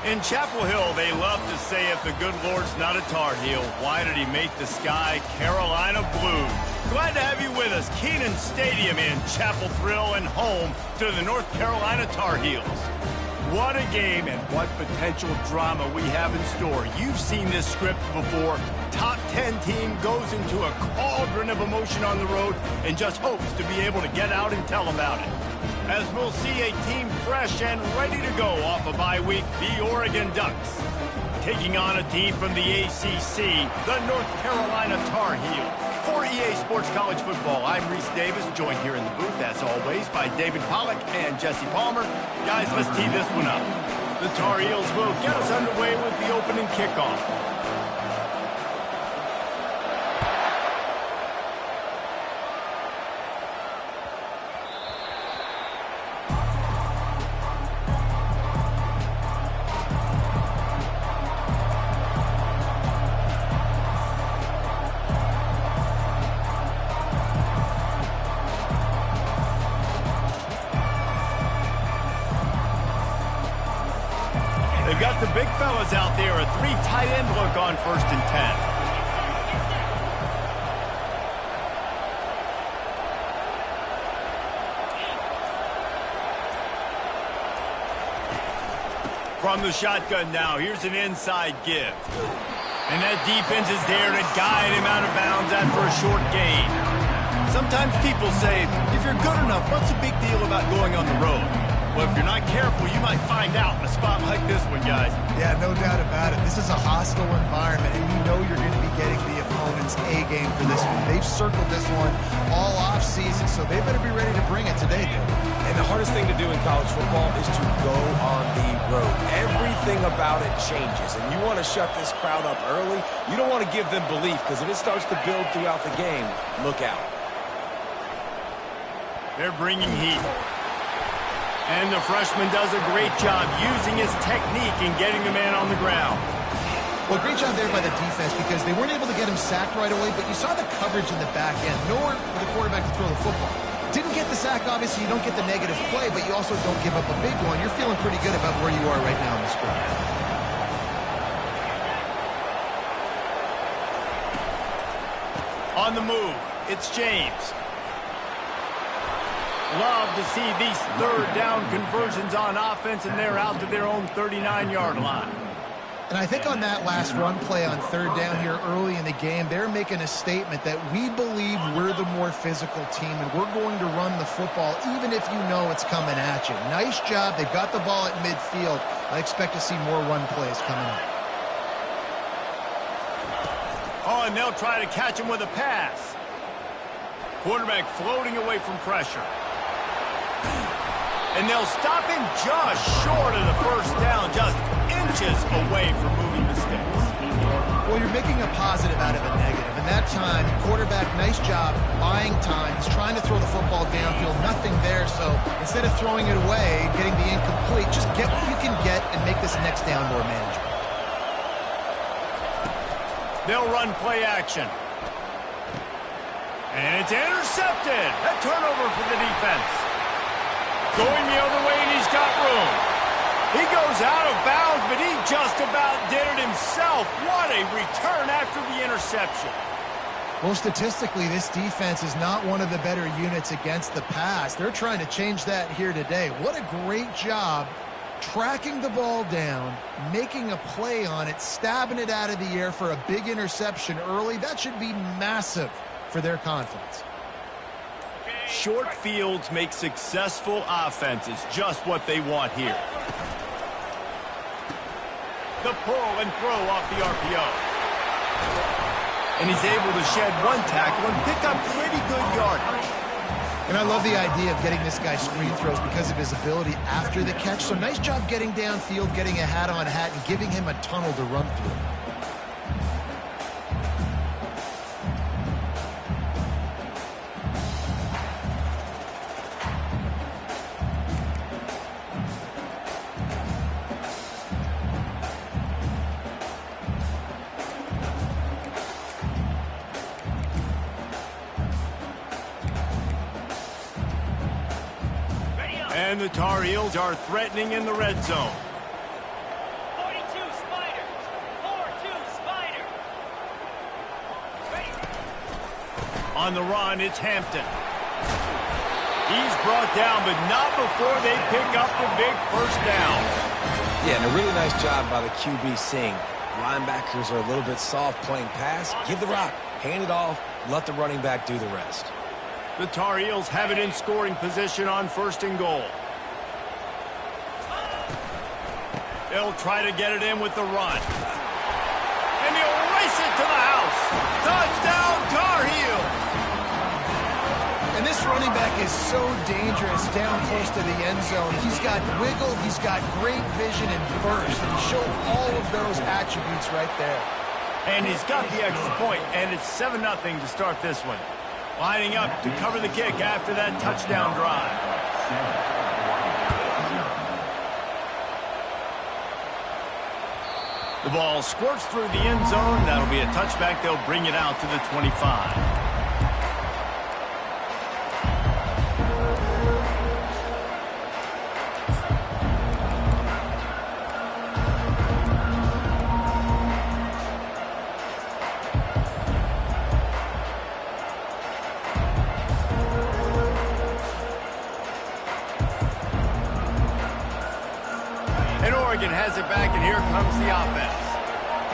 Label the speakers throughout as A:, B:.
A: In Chapel Hill, they love to say if the good Lord's not a Tar Heel, why did he make the sky Carolina blue? Glad to have you with us. Kenan Stadium in Chapel Thrill and home to the North Carolina Tar Heels. What a game and what potential drama we have in store. You've seen this script before. Top 10 team goes into a cauldron of emotion on the road and just hopes to be able to get out and tell about it. As we'll see a team fresh and ready to go off a bye week, the Oregon Ducks. Taking on a team from the ACC, the North Carolina Tar Heels. For EA Sports College Football, I'm Reese Davis, joined here in the booth, as always, by David Pollack and Jesse Palmer. Guys, let's tee this one up. The Tar Heels will get us underway with the opening kickoff. They've got the big fellas out there, a 3 tight end look on 1st and 10. From the shotgun now, here's an inside give. And that defense is there to guide him out of bounds after a short gain. Sometimes people say, if you're good enough, what's the big deal about going on the road? Well, if you're not careful, you might find out in a spot like this one, guys.
B: Yeah, no doubt about it. This is a hostile environment, and you know you're going to be getting the opponent's A-game for this one. They've circled this one all off-season, so they better be ready to bring it today, dude.
C: And the hardest thing to do in college football is to go on the road. Everything about it changes, and you want to shut this crowd up early. You don't want to give them belief, because if it starts to build throughout the game, look out.
A: They're bringing heat. And the freshman does a great job using his technique and getting the man on the ground.
B: Well, great job there by the defense because they weren't able to get him sacked right away, but you saw the coverage in the back end. Nowhere for the quarterback to throw the football. Didn't get the sack, obviously. You don't get the negative play, but you also don't give up a big one. You're feeling pretty good about where you are right now in the scrimmage.
A: On the move, it's James. Love to see these 3rd down conversions on offense, and they're out to their own 39-yard line.
B: And I think on that last run play on 3rd down here early in the game, they're making a statement that we believe we're the more physical team, and we're going to run the football even if you know it's coming at you. Nice job. They've got the ball at midfield. I expect to see more run plays coming up.
A: Oh, and they'll try to catch him with a pass. Quarterback floating away from pressure. And they'll stop him just short of the 1st down, just inches away from moving the sticks.
B: Well, you're making a positive out of a negative. And that time, quarterback, nice job buying time. He's trying to throw the football downfield, nothing there. So instead of throwing it away, getting the incomplete, just get what you can get and make this next down more manageable.
A: They'll run play action. And it's intercepted. A turnover for the defense. Going the other way, and he's got room. He goes out of bounds, but he just about did it himself. What a return after the interception.
B: Well, statistically, this defense is not one of the better units against the pass. They're trying to change that here today. What a great job tracking the ball down, making a play on it, stabbing it out of the air for a big interception early. That should be massive for their confidence.
A: Short fields make successful offenses just what they want here. The pull and throw off the RPO. And he's able to shed one tackle and pick up pretty good yardage.
B: And I love the idea of getting this guy screen throws because of his ability after the catch. So nice job getting downfield, getting a hat-on-hat, and giving him a tunnel to run through. And the Tar Heels are threatening in the red zone.
A: On the run, it's Hampton. He's brought down, but not before they pick up the big first down.
C: Yeah, and a really nice job by the QB seeing linebackers are a little bit soft playing pass. Give the rock, hand it off, let the running back do the rest.
A: The Tar Heels have it in scoring position on 1st and goal. They'll try to get it in with the run. And he'll race it to the house. Touchdown, Tar Heels!
B: And this running back is so dangerous down close to the end zone. He's got wiggle, he's got great vision and burst. And he showed all of those attributes right there.
A: And he's got the extra point, and it's 7-0 to start this one. Lining up to cover the kick after that touchdown drive. The ball squirts through the end zone. That'll be a touchback. They'll bring it out to the 25. Has it back, and here comes the offense.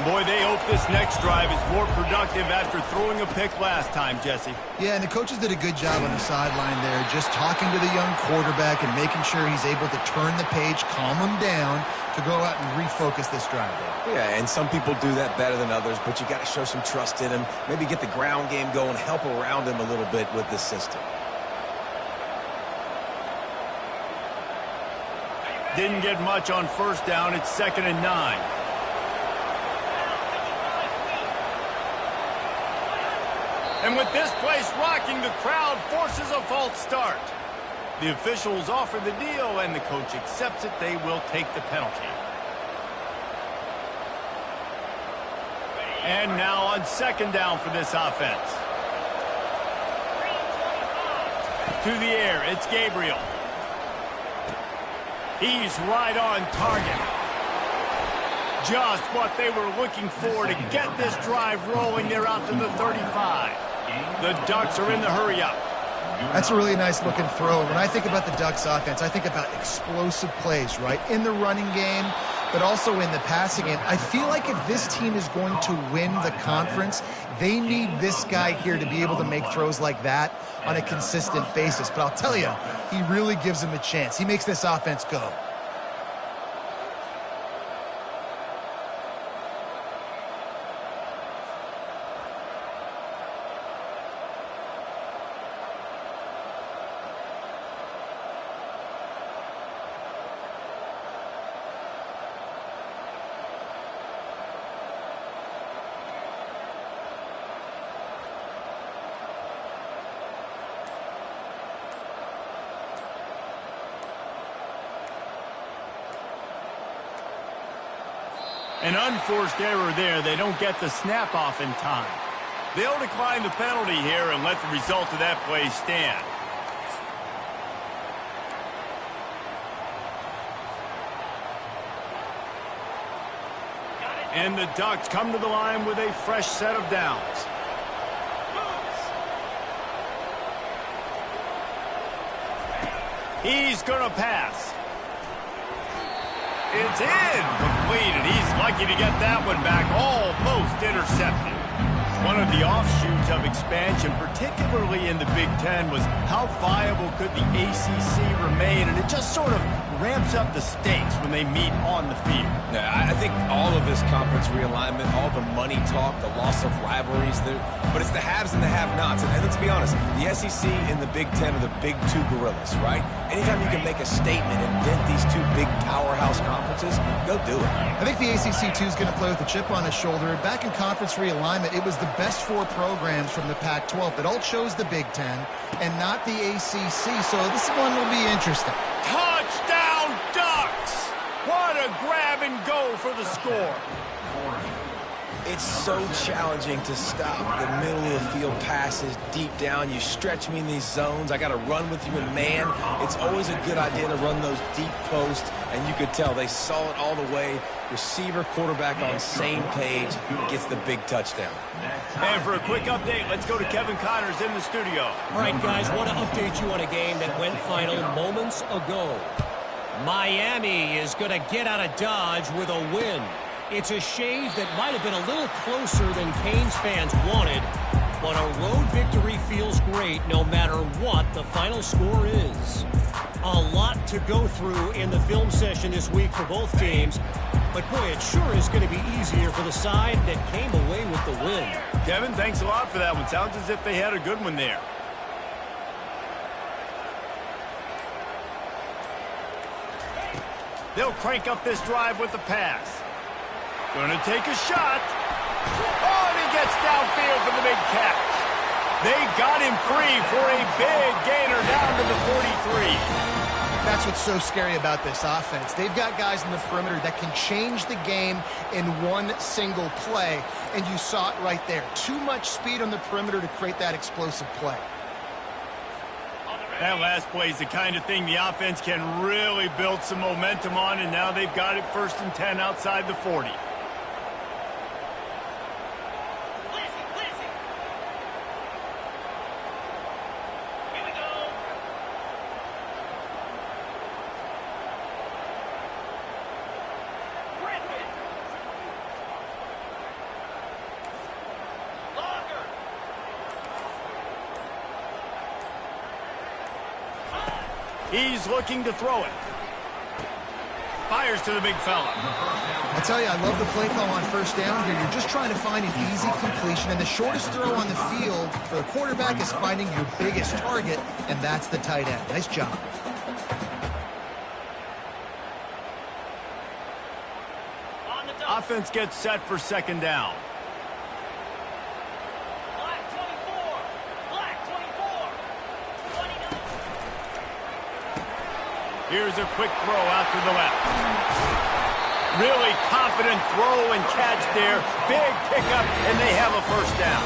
A: Boy, they hope this next drive is more productive after throwing a pick last time, Jesse.
B: Yeah, and the coaches did a good job on the sideline there, just talking to the young quarterback and making sure he's able to turn the page, calm him down to go out and refocus this drive.
C: Yeah, and some people do that better than others, but you got to show some trust in him, maybe get the ground game going, help around him a little bit with this system.
A: Didn't get much on 1st down. It's 2nd and 9. And with this place rocking, the crowd forces a false start. The officials offer the deal, and the coach accepts it. They will take the penalty. And now on 2nd down for this offense. To the air, it's Gabriel. He's right on target. Just what they were looking for to get this drive rolling. They're out to the 35. The Ducks are in the hurry-up.
B: That's a really nice looking throw. When I think about the Ducks offense, I think about explosive plays, right? In the running game, but also in the passing game. I feel like if this team is going to win the conference, they need this guy here to be able to make throws like that on a consistent basis. But I'll tell you, he really gives them a chance. He makes this offense go.
A: An unforced error there. They don't get the snap off in time. They'll decline the penalty here and let the result of that play stand. And the Ducks come to the line with a fresh set of downs. He's going to pass. It's incomplete, and he's lucky to get that one back, almost intercepted. One of the offshoots of expansion, particularly in the Big Ten, was how viable could the ACC remain, and it just sort of ramps up the stakes when they meet on the field.
C: Yeah, I think all of this conference realignment, all the money talk, the loss of rivalries, but it's the haves and the have-nots. And let's be honest, the SEC and the Big Ten are the big two gorillas, right? Anytime you can make a statement and dent these two big powerhouse conferences, go do it.
B: I think the ACC, too, is going to play with a chip on his shoulder. Back in conference realignment, it was the best 4 programs from the Pac-12 that all chose the Big Ten and not the ACC. So this one will be interesting.
A: Touchdown, Ducks! What a grab and go for the score.
C: It's so challenging to stop the middle of the field passes deep down. You stretch me in these zones. I got to run with you in man. It's always a good idea to run those deep posts, and you could tell they saw it all the way. Receiver, quarterback on same page, gets the big touchdown.
A: And for a quick update, let's go to Kevin Connors in the studio.
D: All right, guys, want to update you on a game that went final moments ago. Miami is going to get out of Dodge with a win. It's a shave that might have been a little closer than Canes fans wanted, but a road victory feels great no matter what the final score is. A lot to go through in the film session this week for both teams, but boy, it sure is going to be easier for the side that came away with the win.
A: Kevin, thanks a lot for that one. Sounds as if they had a good one there. They'll crank up this drive with the pass. Gonna take a shot. Oh, and he gets downfield for the big catch. They got him free for a big gainer down to the 43.
B: That's what's so scary about this offense. They've got guys in the perimeter that can change the game in one single play, and you saw it right there. Too much speed on the perimeter to create that explosive play.
A: That last play is the kind of thing the offense can really build some momentum on, and now they've got it 1st and 10 outside the 40. He's looking to throw it. Fires to the big fella.
B: I tell you, I love the play call on 1st down here. You're just trying to find an easy completion, and the shortest throw on the field for the quarterback is finding your biggest target, and that's the tight end. Nice job.
A: Offense gets set for 2nd down. Here's a quick throw out to the left. Really confident throw and catch there. Big pickup, and they have a 1st down.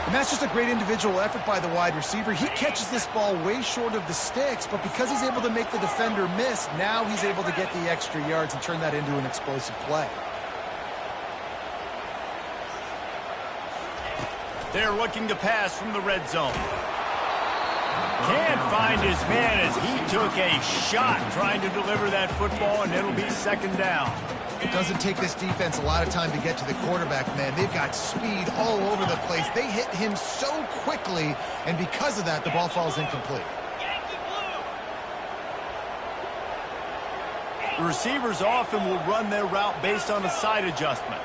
B: And that's just a great individual effort by the wide receiver. He catches this ball way short of the sticks, but because he's able to make the defender miss, now he's able to get the extra yards and turn that into an explosive play.
A: They're looking to pass from the red zone. Can't find his man as he took a shot trying to deliver that football, and it'll be 2nd down.
B: It doesn't take this defense a lot of time to get to the quarterback, man. They've got speed all over the place. They hit him so quickly, and because of that, the ball falls incomplete.
A: The receivers often will run their route based on a side adjustment.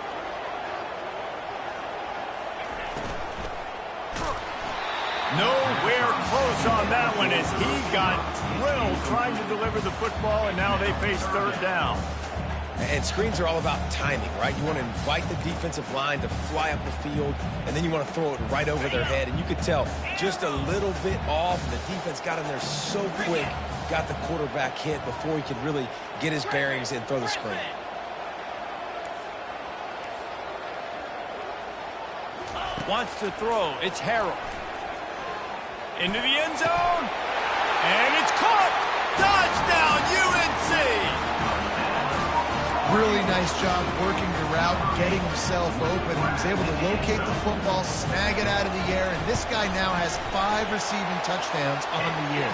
A: Nowhere close on that one as he got drilled trying to deliver the football, and now they face 3rd down.
C: And screens are all about timing, right? You want to invite the defensive line to fly up the field, and then you want to throw it right over their head. And you could tell just a little bit off, and the defense got in there so quick, got the quarterback hit before he could really get his bearings and throw the screen.
A: Wants to throw. It's Harrell. Into the end zone. And it's caught. Touchdown, UNC.
B: Really nice job working the route, getting himself open. He was able to locate the football, snag it out of the air, and this guy now has 5 receiving touchdowns on the year.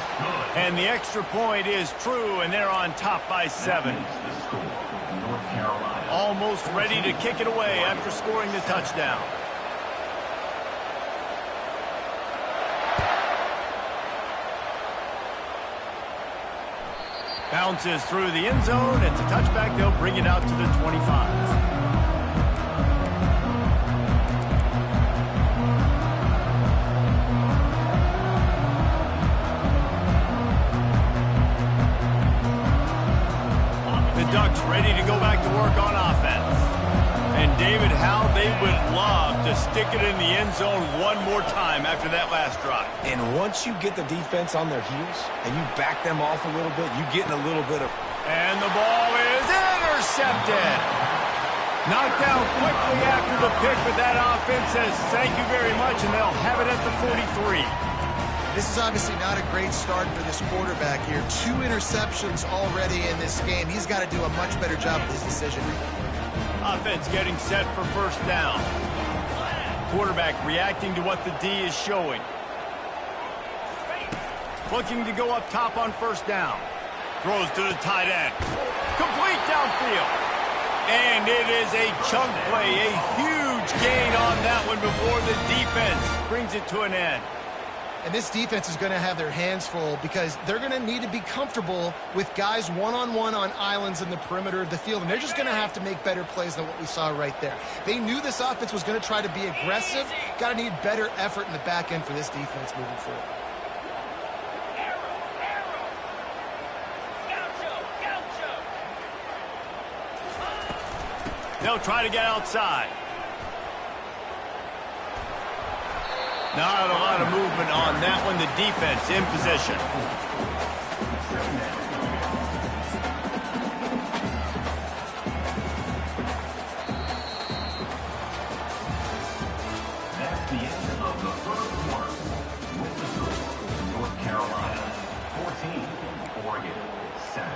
A: And the extra point is true, and they're on top by 7. Almost ready to kick it away after scoring the touchdown. Bounces through the end zone. It's a touchback. They'll bring it out to the 25. The Ducks ready to go back to work on offense. And David, how they would love to stick it in the end zone one more time after that last drive.
C: And once you get the defense on their heels and you back them off a little bit, you get in a little bit of...
A: And the ball is intercepted. Knocked down quickly after the pick, but that offense says thank you very much, and they'll have it at the 43.
B: This is obviously not a great start for this quarterback here. 2 interceptions already in this game. He's got to do a much better job with his decision.
A: Offense getting set for first down. Quarterback reacting to what the D is showing. Looking to go up top on first down. Throws to the tight end. Complete downfield. And it is a chunk play, a huge gain on that one before the defense brings it to an end.
B: And this defense is going to have their hands full because they're going to need to be comfortable with guys one-on-one on islands in the perimeter of the field. And they're just going to have to make better plays than what we saw right there. They knew this offense was going to try to be aggressive. Got to need better effort in the back end for this defense moving forward.
A: They'll try to get outside. Not a lot of movement on that one. The defense in position.
E: That's the end of the first quarter. With the score, North Carolina 14, Oregon 7.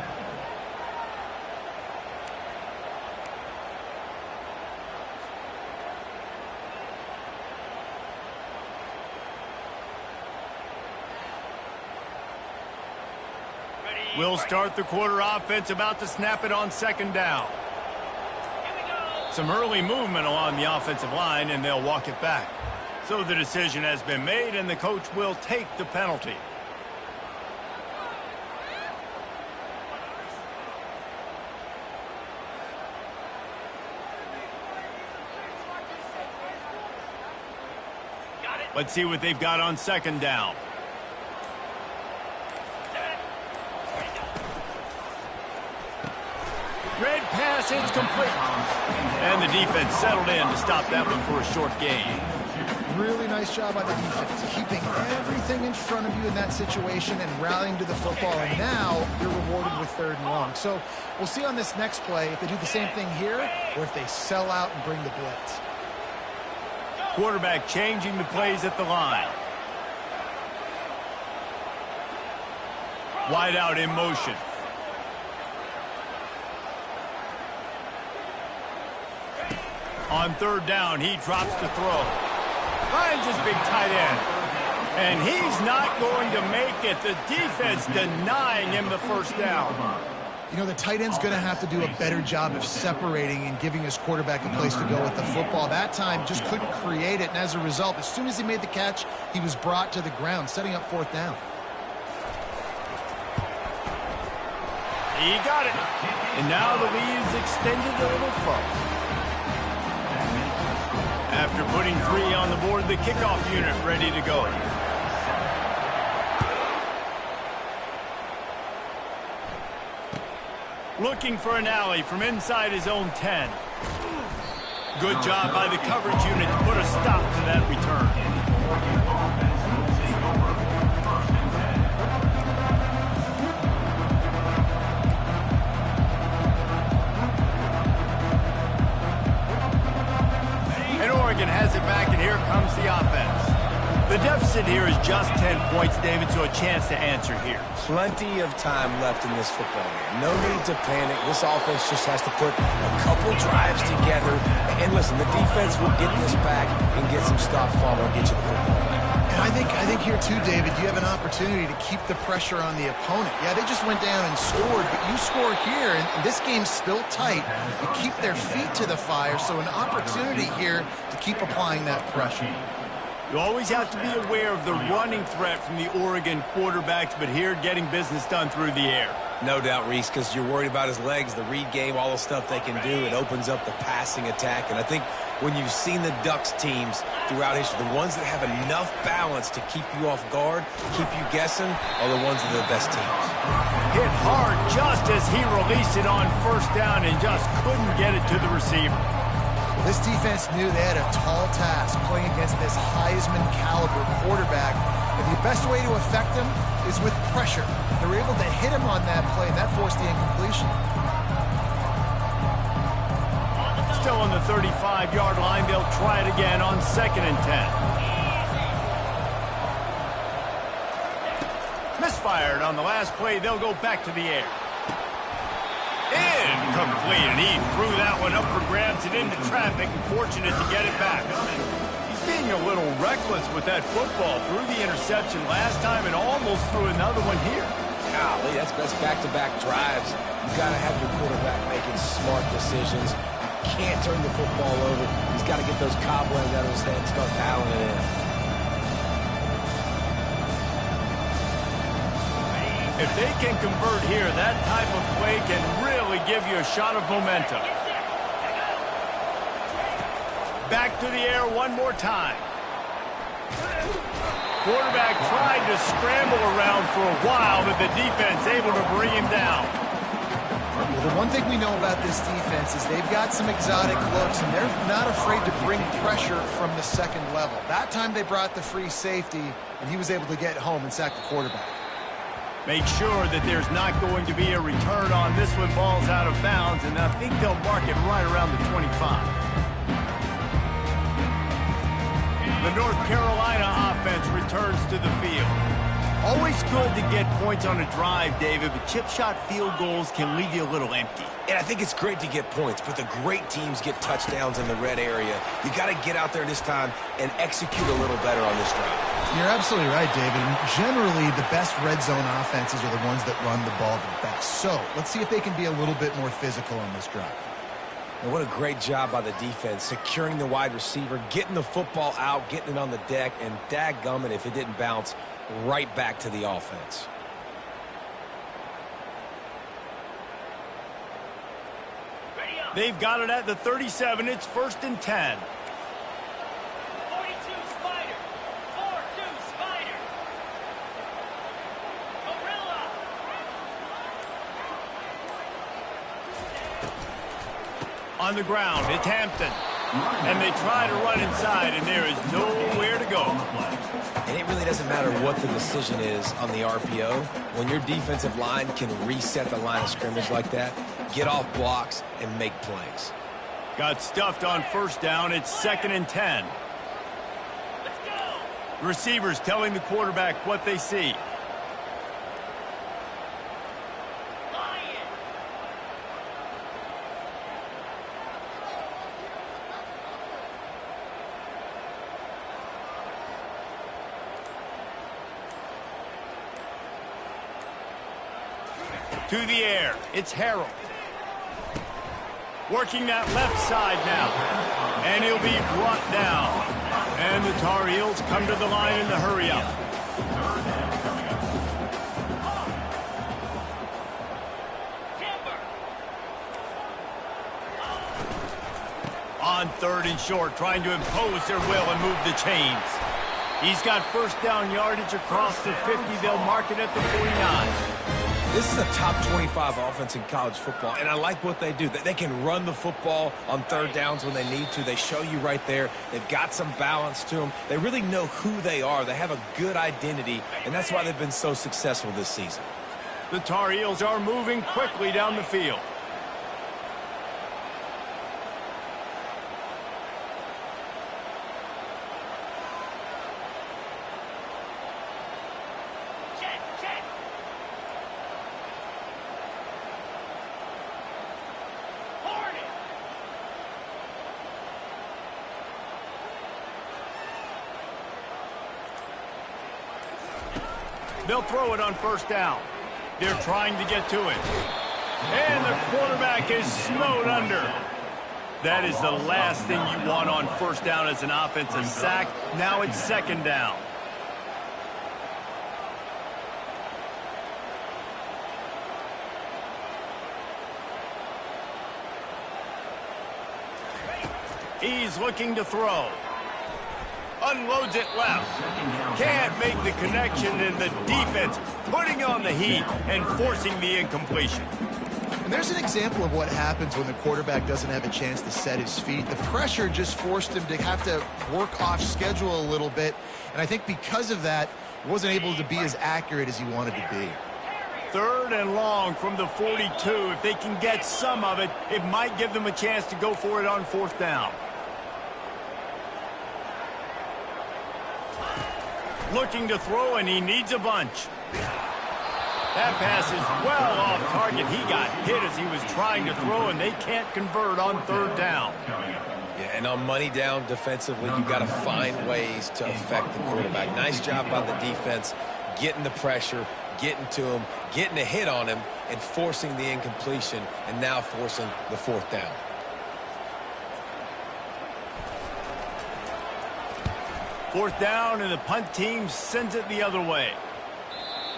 A: We'll start the quarter. Offense about to snap it on second down. Some early movement along the offensive line, and they'll walk it back. So the decision has been made, and the coach will take the penalty. Let's see what they've got on second down. Red pass, it's complete. And the defense settled in to stop that one for a short gain.
B: Really nice job by the defense, keeping everything in front of you in that situation and rallying to the football. And now you're rewarded with 3rd and long. So we'll see on this next play if they do the same thing here or if they sell out and bring the blitz.
A: Quarterback changing the plays at the line. Wide out in motion. On 3rd down, he drops the throw. Finds his big tight end. And he's not going to make it. The defense denying him the first down.
B: You know, the tight end's going to have to do a better job of separating and giving his quarterback a place to go with the football. That time just couldn't create it, and as a result, as soon as he made the catch, he was brought to the ground, setting up 4th down.
A: He got it. And now the lead is extended a little further. After putting 3 on the board, the kickoff unit ready to go. Looking for an alley from inside his own 10. Good job by the coverage unit to put a stop to that return. Oregon has it back, and here comes the offense. The deficit here is just 10 points, David, so a chance to answer here.
C: Plenty of time left in this football game. No need to panic. This offense just has to put a couple drives together. And listen, the defense will get this back and get some stop fumble and get you the football back.
B: And I think here too, David, you have an opportunity to keep the pressure on the opponent. Yeah, they just went down and scored, but you score here, and this game's still tight. You keep their feet to the fire, so an opportunity here to keep applying that pressure.
A: You always have to be aware of the running threat from the Oregon quarterbacks, but here getting business done through the air.
C: No doubt, Reese, because you're worried about his legs, the read game, all the stuff they can do. It opens up the passing attack. And I think when you've seen the Ducks teams throughout history, the ones that have enough balance to keep you off guard, keep you guessing, are the ones that are the best teams.
A: Hit hard just as he released it on first down and just couldn't get it to the receiver.
B: This defense knew they had a tall task playing against this Heisman-caliber quarterback. And the best way to affect him is with pressure. They were able to hit him on that play, and that forced the incompletion.
A: Still a the 35-yard line. They'll try it again on 2nd and 10. Misfired on the last play. They'll go back to the air. Incomplete, and he threw that one up for grabs and into traffic, and fortunate to get it back. He's being a little reckless with that football. Threw the interception last time and almost threw another one here.
C: Golly, that's back-to-back drives. You've got to have your quarterback making smart decisions. You can't turn the football over. He's got to get those cobwebs out of his head and start dialing it in.
A: If they can convert here, that type of play can really give you a shot of momentum. Back to the air one more time. Quarterback tried to scramble around for a while, but the defense able to bring him down.
B: Well, the one thing we know about this defense is they've got some exotic looks, and they're not afraid to bring pressure from the second level. That time they brought the free safety, and he was able to get home and sack the quarterback.
A: Make sure that there's not going to be a return on this one. Ball's out of bounds, and I think they'll mark it right around the 25. The North Carolina offense returns to the field. Always good to get points on a drive, David, but chip shot field goals can leave you a little empty.
C: And I think it's great to get points, but the great teams get touchdowns in the red area. You got to get out there this time and execute a little better on this drive.
B: You're absolutely right, David. And generally, the best red zone offenses are the ones that run the ball the best. So let's see if they can be a little bit more physical on this drive.
C: And what a great job by the defense, securing the wide receiver, getting the football out, getting it on the deck, and dadgummit if it didn't bounce, right back to the offense.
A: They've got it at the 37. It's 1st and 10. On the ground, it's Hampton. And they try to run inside, and there is nowhere to go.
C: And it really doesn't matter what the decision is on the RPO. When your defensive line can reset the line of scrimmage like that, get off blocks and make plays.
A: Got stuffed on 1st down. It's 2nd and 10. Let's go. Receivers telling the quarterback what they see. To the air, it's Harrell. Working that left side now. And he'll be brought down. And the Tar Heels come to the line in the hurry up. On 3rd and short, trying to impose their will and move the chains. He's got 1st down yardage across the 50. They'll mark it at the 49.
C: This is a top 25 offense in college football, and I like what they do. They can run the football on 3rd downs when they need to. They show you right there. They've got some balance to them. They really know who they are. They have a good identity, and that's why they've been so successful this season.
A: The Tar Heels are moving quickly down the field. They'll throw it on 1st down. They're trying to get to it. And the quarterback is snowed under. That is the last thing you want on 1st down as an offensive sack. Now it's 2nd down. He's looking to throw. Unloads it left. Can't make the connection, and the defense putting on the heat and forcing the incompletion.
B: And there's an example of what happens when the quarterback doesn't have a chance to set his feet. The pressure just forced him to have to work off schedule a little bit. And I think because of that, he wasn't able to be as accurate as he wanted to be.
A: 3rd and long from the 42. If they can get some of it, it might give them a chance to go for it on 4th down. Looking to throw, and he needs a bunch. That pass is well off target. He got hit as he was trying to throw, and they can't convert on 3rd down.
C: Yeah, and on money down defensively, you've got to find ways to affect the quarterback. Nice job by the defense, getting the pressure, getting to him, getting a hit on him, and forcing the incompletion, and now forcing the 4th down.
A: Fourth down, and the punt team sends it the other way.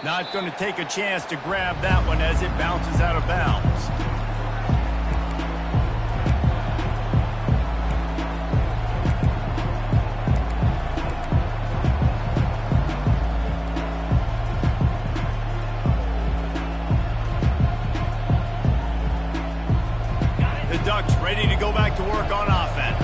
A: Not going to take a chance to grab that one as it bounces out of bounds. The Ducks ready to go back to work on offense.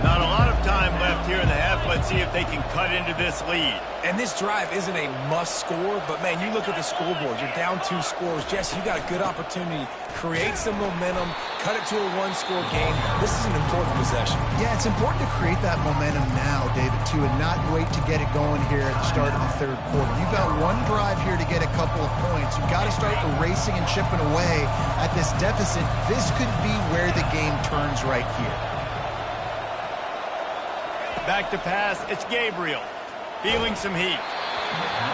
A: Not a lot of time left here in the half. Let's see if they can cut into this lead.
C: And this drive isn't a must score, but man, you look at the scoreboard. You're down 2 scores. Jesse, you got a good opportunity. Create some momentum. Cut it to a 1-score game. This is an important possession.
B: Yeah, it's important to create that momentum now, David, too, and not wait to get it going here at the start of the 3rd quarter. You've got one drive here to get a couple of points. You've got to start erasing and chipping away at this deficit. This could be where the game turns right here.
A: Back to pass, it's Gabriel. Feeling some heat.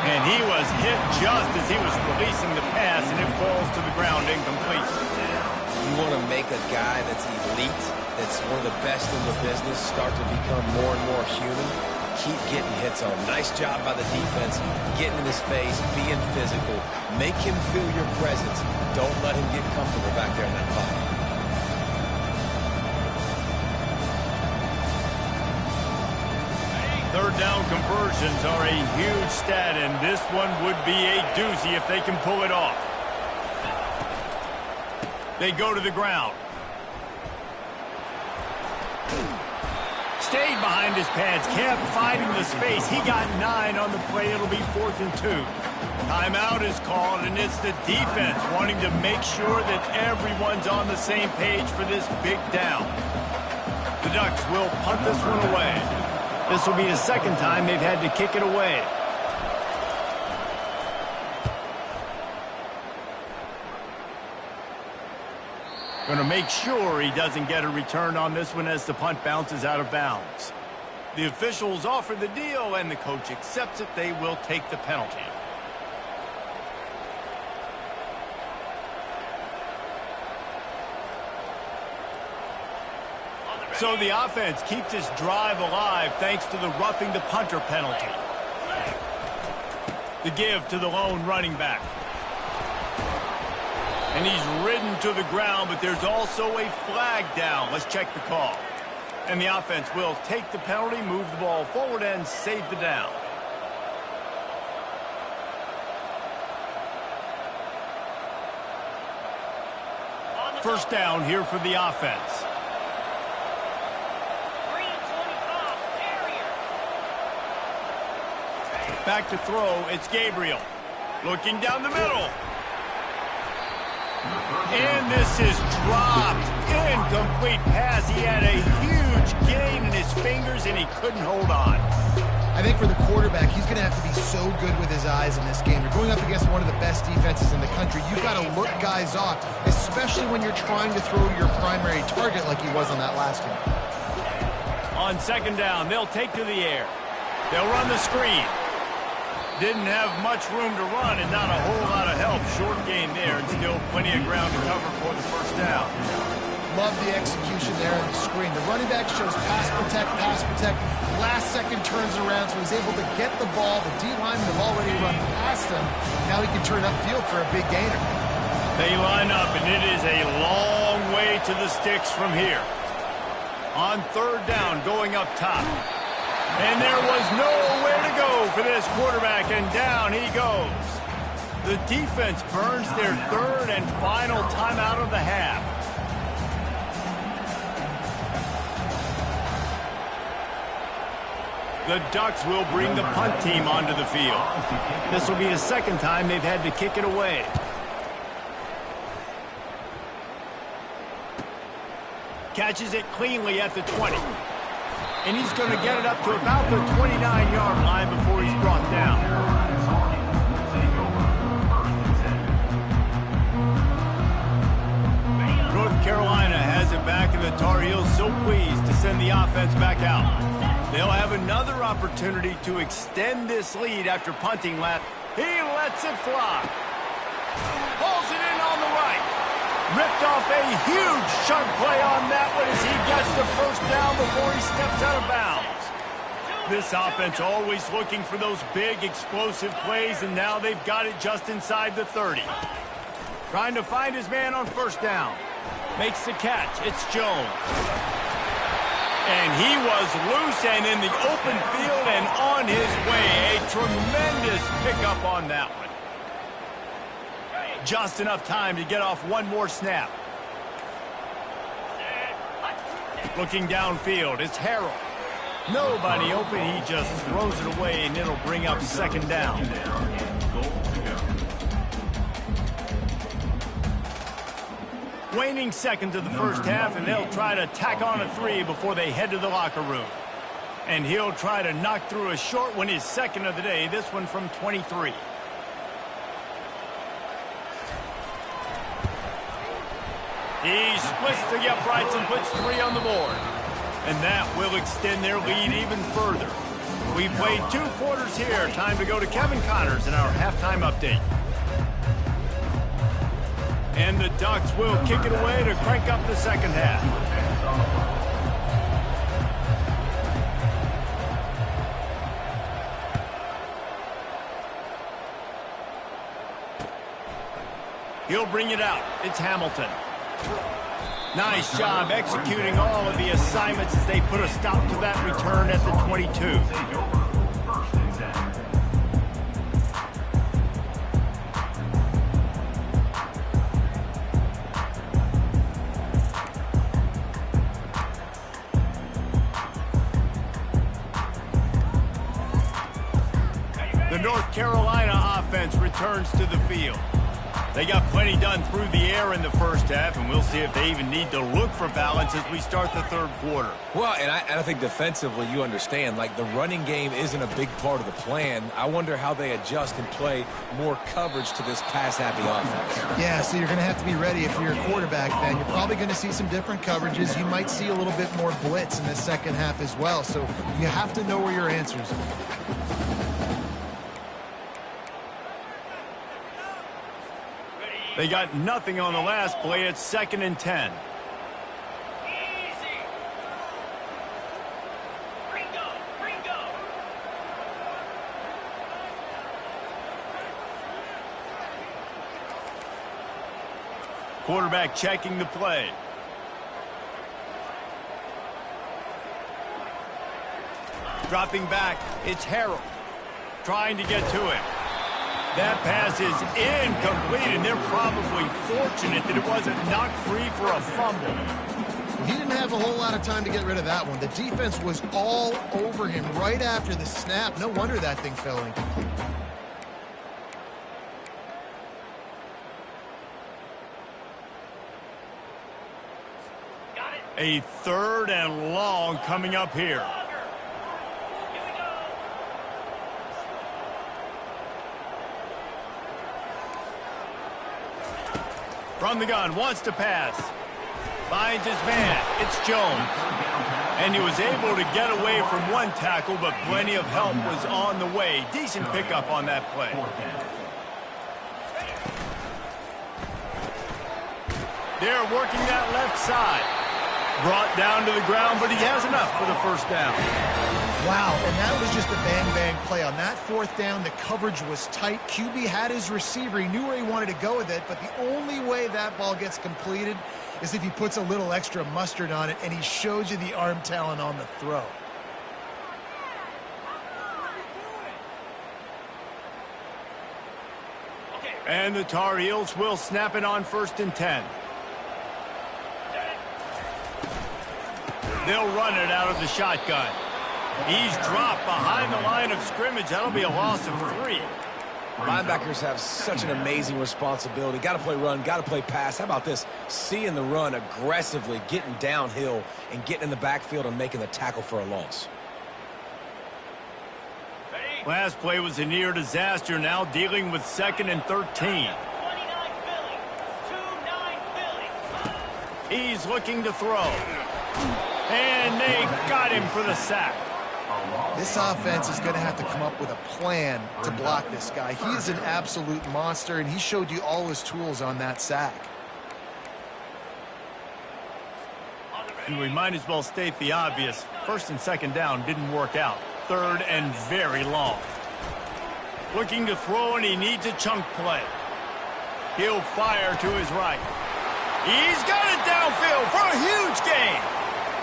A: And he was hit just as he was releasing the pass, and it falls to the ground incomplete.
C: You want to make a guy that's elite, that's one of the best in the business, start to become more and more human. Keep getting hits on him. Nice job by the defense, getting in his face, being physical. Make him feel your presence. Don't let him get comfortable back there in that pocket.
A: Third down conversions are a huge stat, and this one would be a doozy if they can pull it off. They go to the ground. Stayed behind his pads, kept fighting the space. He got 9 on the play. It'll be 4th and 2. Timeout is called, and it's the defense wanting to make sure that everyone's on the same page for this big down. The Ducks will punt this one away. This will be the 2nd time they've had to kick it away. Going to make sure he doesn't get a return on this one as the punt bounces out of bounds. The officials offer the deal, and the coach accepts it. They will take the penalty. So the offense keeps this drive alive thanks to the roughing the punter penalty. The give to the lone running back. And he's ridden to the ground, but there's also a flag down. Let's check the call. And the offense will take the penalty, move the ball forward, and save the down. First down here for the offense. Back to throw, it's Gabriel. Looking down the middle. And this is dropped. Incomplete pass. He had a huge gain in his fingers, and he couldn't hold on.
B: I think for the quarterback, he's going to have to be so good with his eyes in this game. You're going up against one of the best defenses in the country. You've got to look guys off, especially when you're trying to throw to your primary target like he was on that last one.
A: On 2nd down, they'll take to the air. They'll run the screen. Didn't have much room to run and not a whole lot of help. Short gain there and still plenty of ground to cover for the 1st down.
B: Love the execution there on the screen. The running back shows pass protect. Last second turns around, so he's able to get the ball. The D-linemen have already run past him. Now he can turn upfield for a big gainer.
A: They line up, and it is a long way to the sticks from here. On 3rd down, going up top. And there was nowhere to go for this quarterback, and down he goes. The defense burns their 3rd and final timeout of the half. The Ducks will bring the punt team onto the field. This will be the second time they've had to kick it away. Catches it cleanly at the 20. And he's going to get it up to about the 29-yard line before he's brought down. North Carolina has it back, and the Tar Heels so pleased to send the offense back out. They'll have another opportunity to extend this lead after punting last. He lets it fly. Pulls it in on the right. Ripped off a huge chunk play on that one as he gets the first down before he steps out of bounds. This offense always looking for those big, explosive plays, and now they've got it just inside the 30. Trying to find his man on first down. Makes the catch. It's Jones. And he was loose and in the open field and on his way. A tremendous pickup on that one. Just enough time to get off one more snap. Looking downfield, it's Harrell. Nobody open, he just throws it away, and it'll bring up second down. Waning seconds of the first half, and they'll try to tack on a 3 before they head to the locker room. And he'll try to knock through a short one, his second of the day, this one from 23. He splits the uprights and puts 3 on the board. And that will extend their lead even further. We've played 2 quarters here. Time to go to Kevin Connors in our halftime update. And the Ducks will kick it away to crank up the second half. He'll bring it out. It's Hamilton. Nice job executing all of the assignments as they put a stop to that return at the 22. The North Carolina offense returns to the field. They got plenty done through the air in the first half, and we'll see if they even need to look for balance as we start the third quarter.
C: Well, and I think defensively, you understand, like the running game isn't a big part of the plan. I wonder how they adjust and play more coverage to this pass-happy offense.
B: Yeah, so you're going to have to be ready if you're a quarterback then. You're probably going to see some different coverages. You might see a little bit more blitz in the second half as well, so you have to know where your answers are.
A: They got nothing on the last play. It's 2nd and 10. Quarterback checking the play. Dropping back, it's Harrell. Trying to get to him. That pass is incomplete, and they're probably fortunate that it wasn't knocked free for a fumble.
B: He didn't have a whole lot of time to get rid of that one. The defense was all over him right after the snap. No wonder that thing fell incomplete.
A: A 3rd and long coming up here. From the gun, wants to pass. Finds his man. It's Jones. And he was able to get away from one tackle, but plenty of help was on the way. Decent pickup on that play. They're working that left side. Brought down to the ground, but he has enough for the first down.
B: Wow, and that was just a bang-bang play. On that 4th down, the coverage was tight. QB had his receiver. He knew where he wanted to go with it, but the only way that ball gets completed is if he puts a little extra mustard on it, and he showed you the arm talent on the throw.
A: And the Tar Heels will snap it on 1st and 10. They'll run it out of the shotgun. He's dropped behind the line of scrimmage. That'll be a loss of 3.
C: Linebackers have such an amazing responsibility. Got to play run, got to play pass. How about this? Seeing the run aggressively, getting downhill, and getting in the backfield and making the tackle for a loss.
A: Last play was a near disaster. Now dealing with 2nd and 13. He's looking to throw. And they got him for the sack.
B: This offense is going to have to come up with a plan to block this guy. He is an absolute monster, and he showed you all his tools on that sack.
A: And we might as well state the obvious. 1st and 2nd down didn't work out. 3rd and very long. Looking to throw, and he needs a chunk play. He'll fire to his right. He's got it downfield for a huge gain.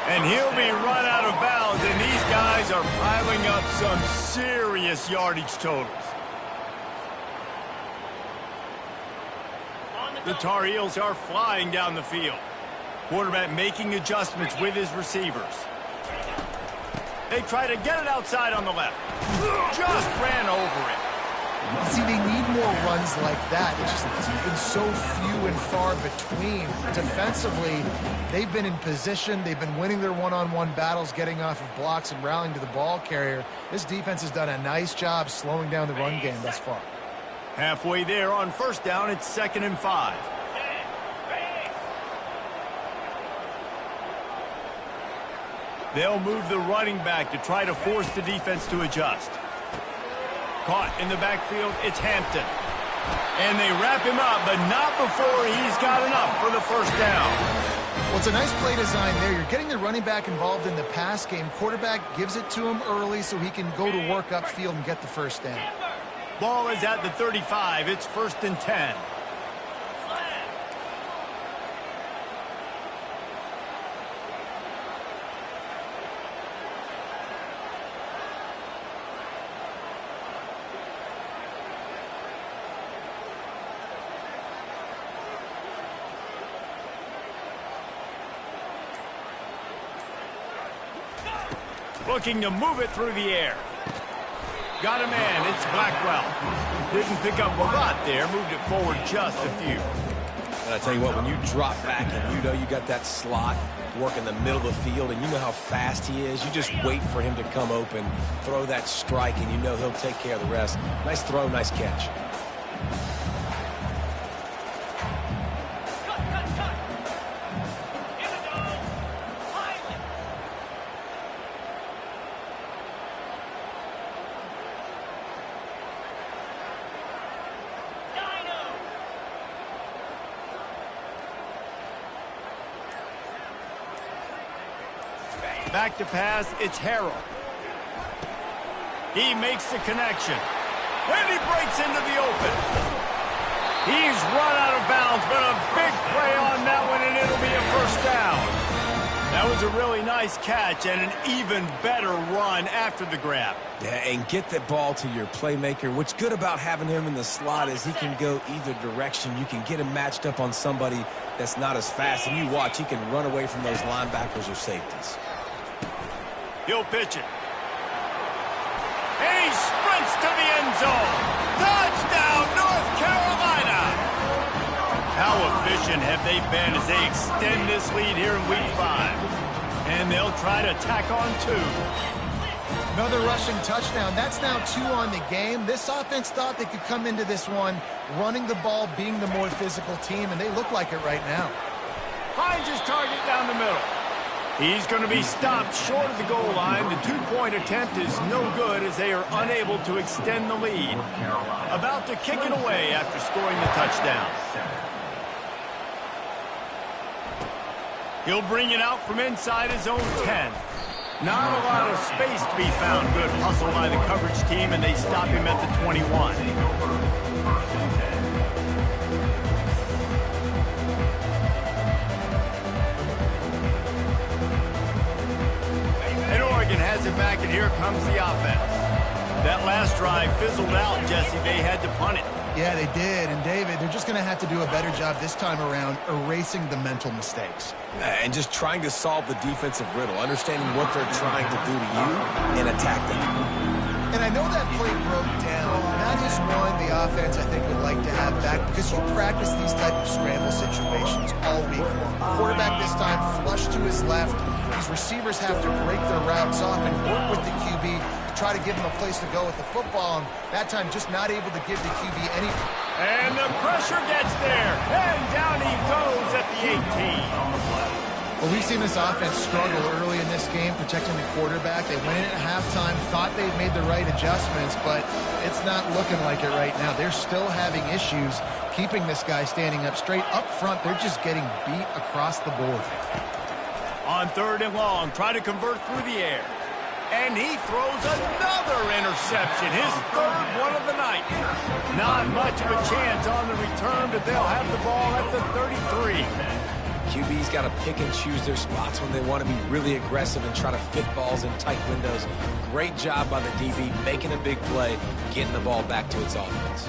A: And he'll be run out of bounds, and these guys are piling up some serious yardage totals. The Tar Heels are flying down the field. Quarterback making adjustments with his receivers. They try to get it outside on the left. Just ran over it.
B: See, they need more runs like that. It's been so few and far between. Defensively, they've been in position. They've been winning their one-on-one battles, getting off of blocks and rallying to the ball carrier. This defense has done a nice job slowing down the run game thus far.
A: Halfway there on 1st down, it's 2nd and 5. They'll move the running back to try to force the defense to adjust. Caught in the backfield, it's Hampton. And they wrap him up, but not before he's got enough for the 1st down.
B: Well, it's a nice play design there. You're getting the running back involved in the pass game. Quarterback gives it to him early so he can go to work upfield and get the 1st down.
A: Ball is at the 35. It's 1st and 10. Looking to move it through the air. Got a man. It's Blackwell. Didn't pick up a lot there. Moved it forward just a few.
C: And I tell you what, when you drop back and you know you got that slot work in the middle of the field and you know how fast he is, you just wait for him to come open, throw that strike, and you know he'll take care of the rest. Nice throw, nice catch.
A: Back to pass, it's Harrell. He makes the connection. And he breaks into the open. He's run out of bounds, but a big play on that one, and it'll be a 1st down. That was a really nice catch and an even better run after the grab.
C: Yeah, and get the ball to your playmaker. What's good about having him in the slot is he can go either direction. You can get him matched up on somebody that's not as fast, and you watch, he can run away from those linebackers or safeties.
A: He'll pitch it. And he sprints to the end zone. Touchdown, North Carolina! How efficient have they been as they extend this lead here in Week 5? And they'll try to tack on 2.
B: Another rushing touchdown. That's now 2 on the game. This offense thought they could come into this one running the ball, being the more physical team, and they look like it right now.
A: Finds his target down the middle. He's going to be stopped short of the goal line. The 2-point attempt is no good as they are unable to extend the lead. About to kick it away after scoring the touchdown. He'll bring it out from inside his own 10. Not a lot of space to be found. Good hustle by the coverage team, and they stop him at the 21. Has it back, and here comes the offense. That last drive fizzled out, Jesse. They had to punt it.
B: Yeah, they did. And, David, they're just going to have to do a better job this time around erasing the mental mistakes.
C: And just trying to solve the defensive riddle, understanding what they're trying to do to you and attack them.
B: And I know that play broke down. That is one the offense, I think, would like to have back because you practice these type of scramble situations all week long. Quarterback this time flush to his left. These receivers have to break their routes off and work with the QB to try to give him a place to go with the football. And that time just not able to give the QB any.
A: And the pressure gets there. And down he goes at the 18.
B: Well, we've seen this offense struggle early in this game protecting the quarterback. They went in at halftime, thought they'd made the right adjustments, but it's not looking like it right now. They're still having issues keeping this guy standing up straight. Up front, they're just getting beat across the board.
A: On 3rd and long, try to convert through the air. And he throws another interception, his 3rd one of the night. Not much of a chance on the return, but they'll have the ball at the 33.
C: QB's got to pick and choose their spots when they want to be really aggressive and try to fit balls in tight windows. Great job by the DB, making a big play, getting the ball back to its offense.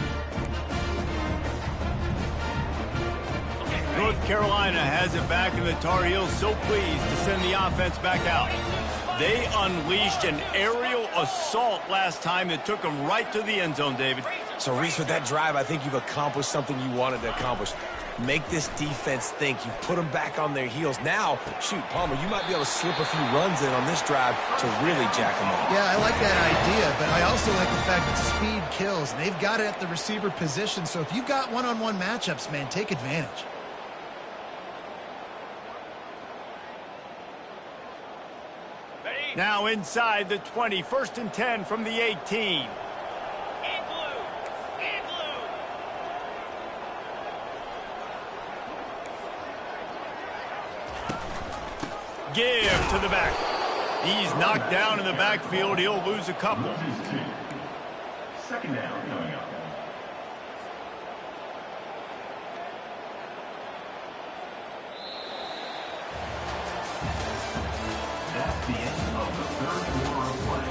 A: North Carolina has it back, and the Tar Heels so pleased to send the offense back out. They unleashed an aerial assault last time that took them right to the end zone, David.
C: So, Reese, with that drive, I think you've accomplished something you wanted to accomplish. Make this defense think. You put them back on their heels. Now, shoot, Palmer, you might be able to slip a few runs in on this drive to really jack them up.
B: Yeah, I like that idea, but I also like the fact that speed kills. They've got it at the receiver position, so if you've got one-on-one matchups, man, take advantage.
A: Now inside the 20, 1st and 10 from the 18. Give to the back. He's knocked down in the backfield. He'll lose a couple.
E: 2nd down coming up. That's the end of the 3rd quarter of play.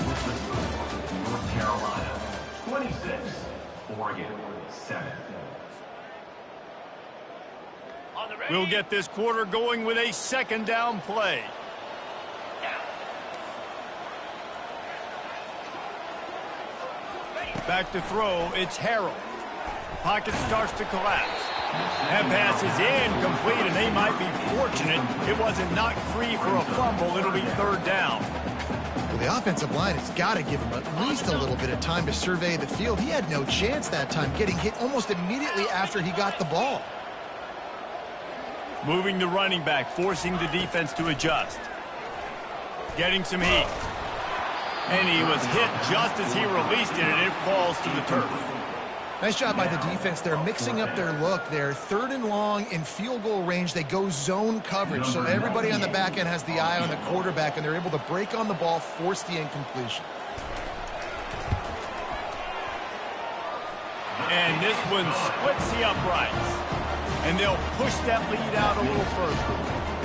E: With the score, North Carolina 26, Oregon 7.
A: We'll get this quarter going with a 2nd down play. Back to throw, it's Harrell. Pocket starts to collapse. That pass is incomplete, and they might be fortunate it wasn't knocked free for a fumble. It'll be 3rd down.
B: Well, the offensive line has got to give him at least a little bit of time to survey the field. He had no chance that time, getting hit almost immediately after he got the ball.
A: Moving the running back, forcing the defense to adjust. Getting some heat. And he was hit just as he released it, and it falls to the turf.
B: Nice job by the defense. They're mixing up their look. They're 3rd and long in field goal range. They go zone coverage, so everybody on the back end has the eye on the quarterback, and they're able to break on the ball, force the incompletion.
A: And this one splits the uprights. And they'll push that lead out a little further.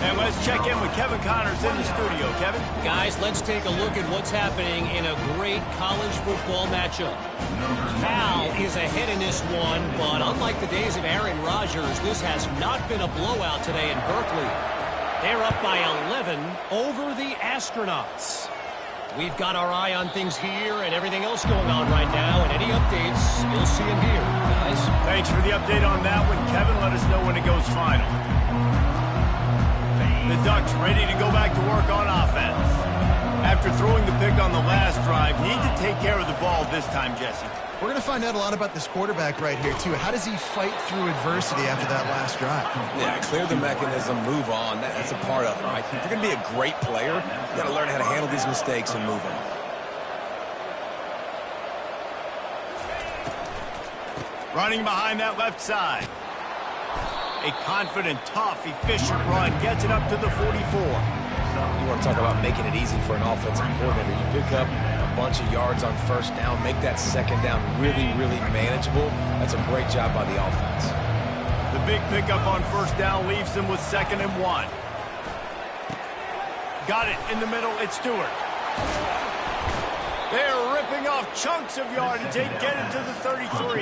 A: And let's check in with Kevin Connors in the studio. Kevin?
D: Guys, let's take a look at what's happening in a great college football matchup. Cal is ahead in this one, but unlike the days of Aaron Rodgers, this has not been a blowout today in Berkeley. They're up by 11 over the Astronauts. We've got our eye on things here and everything else going on right now, and any updates, you'll see them here, guys.
A: Thanks for the update on that one, Kevin. Let us know when it goes final. The Ducks ready to go back to work on offense. After throwing the pick on the last drive, need to take care of the ball this time, Jesse.
B: We're going to find out a lot about this quarterback right here, too. How does he fight through adversity after that last drive?
C: Yeah, clear the mechanism, move on. That's a part of it, right? If you're going to be a great player, you got to learn how to handle these mistakes and move on.
A: Running behind that left side. A confident, tough, efficient run gets it up to the 44.
C: You want to talk about making it easy for an offensive coordinator. You pick up a bunch of yards on 1st down, make that 2nd down really, really manageable. That's a great job by the offense.
A: The big pickup on 1st down leaves them with 2nd and 1. Got it in the middle. It's Stewart. They're ripping off chunks of yardage. They get it to the 33.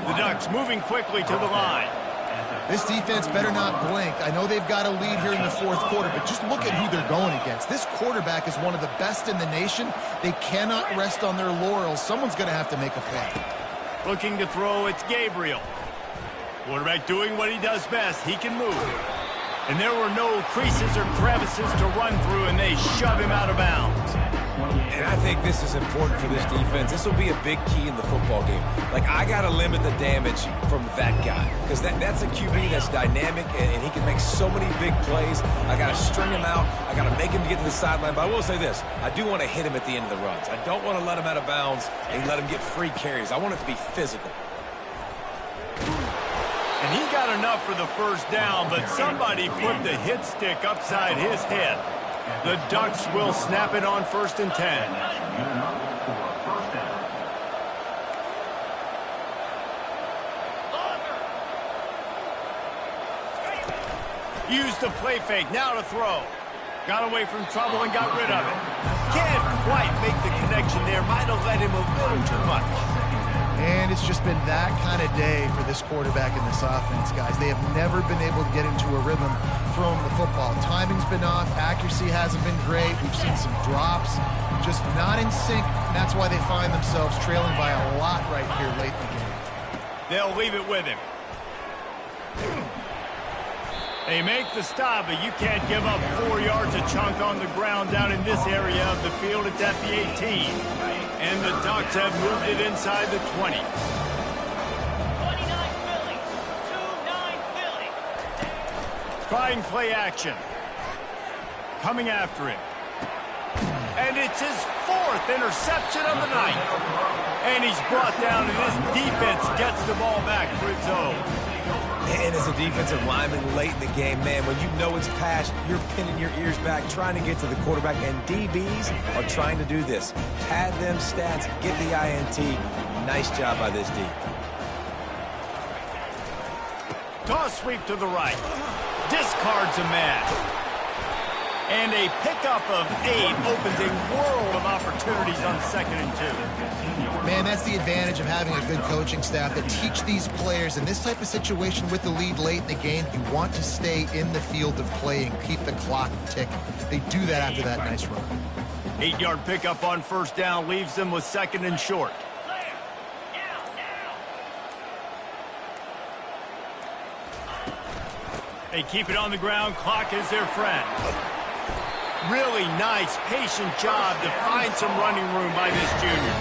A: The Ducks moving quickly to the line.
B: This defense better not blink. I know they've got a lead here in the fourth quarter, but just look at who they're going against. This quarterback is one of the best in the nation. They cannot rest on their laurels. Someone's going to have to make a play.
A: Looking to throw, it's Gabriel. Quarterback doing what he does best. He can move. And there were no creases or crevices to run through, and they shove him out of bounds.
C: And I think this is important for this defense. This will be a big key in the football game. Like, I got to limit the damage from that guy because that's a QB that's dynamic, and he can make so many big plays. I got to string him out. I got to make him get to the sideline. But I will say this. I do want to hit him at the end of the runs. I don't want to let him out of bounds and let him get free carries. I want it to be physical.
A: And he got enough for the first down, but somebody put the hit stick upside his head. The Ducks will snap it on 1st and 10. Used the play fake, now to throw. Got away from trouble and got rid of it. Can't quite make the connection there. Might have let him a little too much.
B: And it's just been that kind of day for this quarterback in this offense, guys. They have never been able to get into a rhythm throwing the football. Timing's been off. Accuracy hasn't been great. We've seen some drops. Just not in sync. And that's why they find themselves trailing by a lot right here late in the game.
A: They'll leave it with him. They make the stop, but you can't give up 4 yards a chunk on the ground down in this area of the field. It's at the 18. And the Ducks have moved it inside the 20.
F: 29 Philly. 2-9 Philly.
A: Trying play action. Coming after him. And it's his 4th interception of the night. And he's brought down, and this defense gets the ball back for its own.
C: And as a defensive lineman late in the game, man, when you know it's past, you're pinning your ears back, trying to get to the quarterback, and DBs are trying to do this. Pad them stats, get the INT. Nice job by this D.
A: Toss sweep to the right. Discards a man. And a pickup of 8 opens a world of opportunities on 2nd and 2.
B: Man, that's the advantage of having a good coaching staff that teach these players in this type of situation with the lead late in the game. You want to stay in the field of play and keep the clock ticking. They do that after that nice run.
A: 8-yard pickup on 1st down leaves them with 2nd and short. They keep it on the ground. Clock is their friend. Really nice, patient job to find some running room by this junior.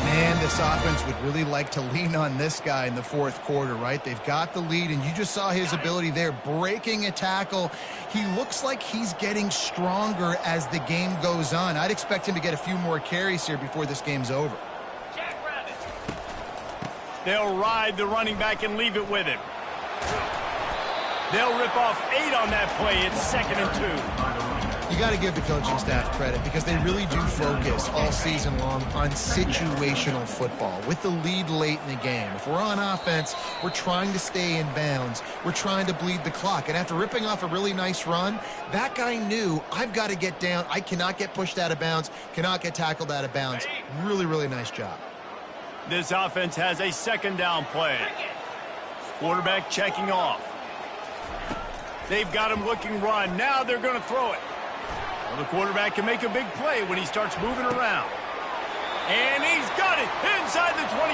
B: Man, this offense would really like to lean on this guy in the 4th quarter, right? They've got the lead, and you just saw his ability there, breaking a tackle. He looks like he's getting stronger as the game goes on. I'd expect him to get a few more carries here before this game's over.
A: They'll ride the running back and leave it with him. They'll rip off 8 on that play. It's 2nd and 2.
B: You got to give the coaching staff credit because they really do focus all season long on situational football with the lead late in the game. If we're on offense, we're trying to stay in bounds. We're trying to bleed the clock. And after ripping off a really nice run, that guy knew, I've got to get down. I cannot get pushed out of bounds, cannot get tackled out of bounds. Really, really nice job.
A: This offense has a 2nd down play. Quarterback checking off. They've got him looking run. Now they're going to throw it. Well, the quarterback can make a big play when he starts moving around. And he's got it inside the 25.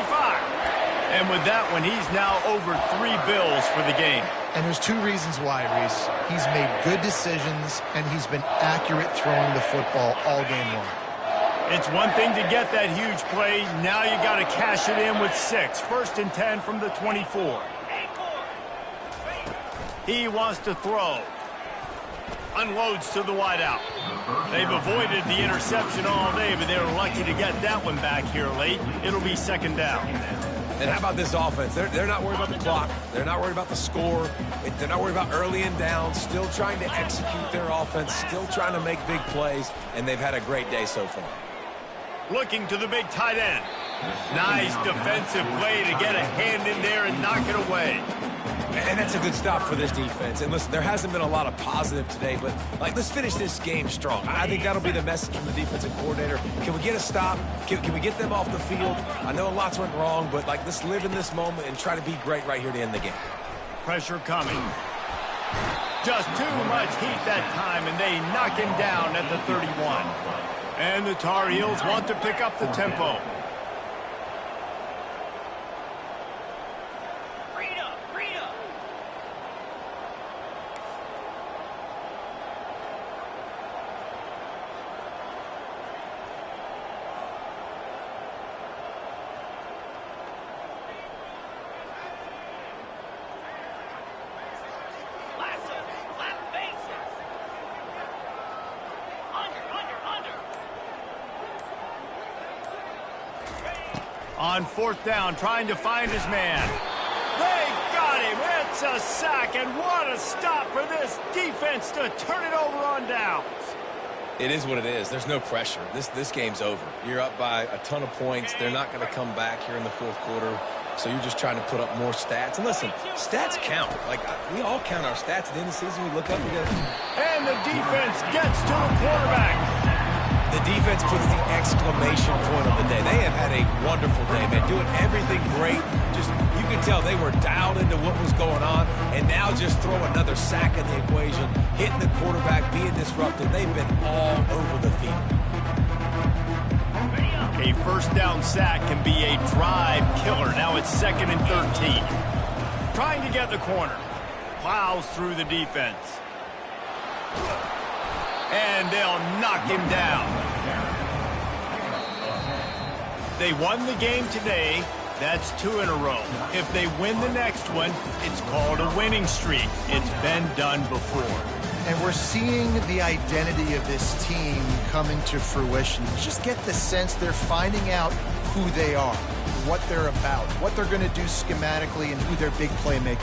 A: And with that one, he's now over 3 bills for the game.
B: And there's 2 reasons why, Reese. He's made good decisions, and he's been accurate throwing the football all game long.
A: It's one thing to get that huge play. Now you got to cash it in with 6. 1st and 10 from the 24. He wants to throw. Unloads to the wideout. They've avoided the interception all day, but they're lucky to get that one back here late. It'll be 2nd down.
C: And how about this offense? They're not worried about the clock. They're not worried about the score. They're not worried about early and down. Still trying to execute their offense. Still trying to make big plays. And they've had a great day so far.
A: Looking to the big tight end. Nice defensive play to get a hand in there and knock it away.
C: And that's a good stop for this defense. And listen, there hasn't been a lot of positive today, but let's finish this game strong. I think that'll be the message from the defensive coordinator. Can we get a stop? Can we get them off the field? I know lots went wrong, but let's live in this moment and try to be great right here to end the game.
A: Pressure coming. Just too much heat that time, and they knock him down at the 31. And the Tar Heels want to pick up the tempo. On fourth down, trying to find his man. They got him. It's a sack, and what a stop for this defense to turn it over on downs.
C: It is what it is. There's no pressure. This game's over. You're up by a ton of points. They're not going to come back here in the fourth quarter, so you're just trying to put up more stats. And listen, stats count. We all count our stats. At the end of the season, we look up and go.
A: And the defense gets to the quarterback.
C: The defense puts the exclamation point on the day. They have had a wonderful day, man. Doing everything great. Just, you can tell they were dialed into what was going on. And now just throw another sack in the equation. Hitting the quarterback, being disruptive. They've been all over the field.
A: A first down sack can be a drive killer. Now it's 2nd and 13. Trying to get the corner. Plows through the defense. And they'll knock him down. They won the game today. That's 2 in a row. If they win the next one, it's called a winning streak. It's been done before.
B: And we're seeing the identity of this team come into fruition. You just get the sense they're finding out who they are, what they're about, what they're going to do schematically, and who their big playmakers